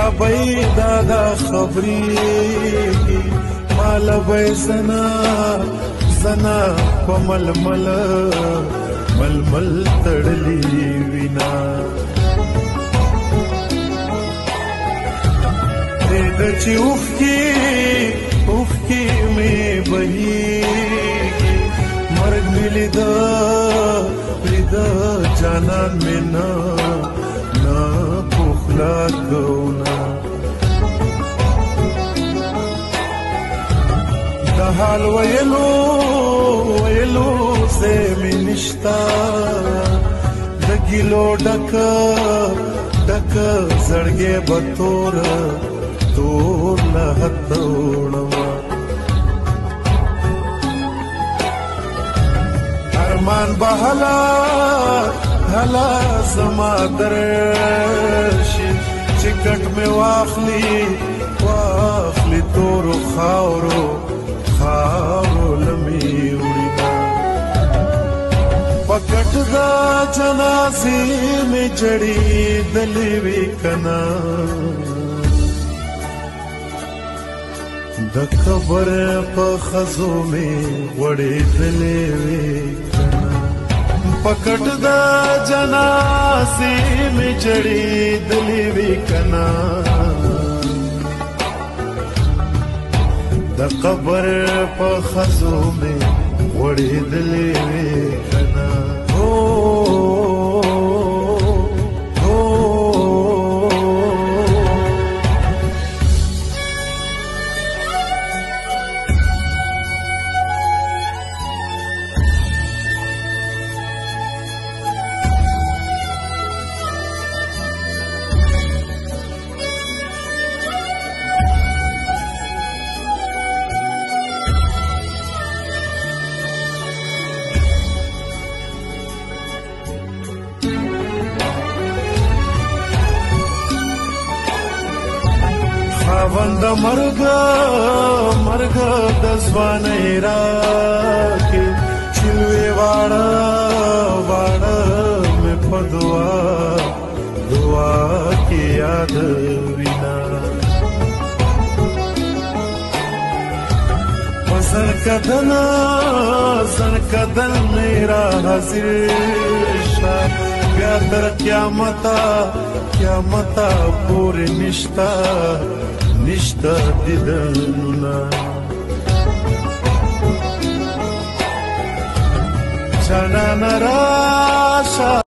ابئی دادا خبرېږي ماله به یې زنا په ململ تړلې وینا د چې اوښکې مې بهېږي مرګ مې لیده جانان مې نه پوښلا کوونه د حال ویلو ځای مې نشته د ګیلو ډکه زړګی به تور له حده وړمه ارمان به هلا زما درشي چې کټ مې واخلي تورو خاورو لمې وړي په کټ دا جنازې مې جړېدلې وې کنه د قبر په خزو مې غوړېدلې وې په کټ د جنازې مې جړېدلې وې کنه د قبر په خزو مې غوړېدلې وې کنه خاوند مرګ د ځوانۍ راکې چې لوی واړه مې په دعا کې یادوینه په زرکدن مې را حاضر شه بیا تر قیامته پورې نشته دیدنونه جانانه راشه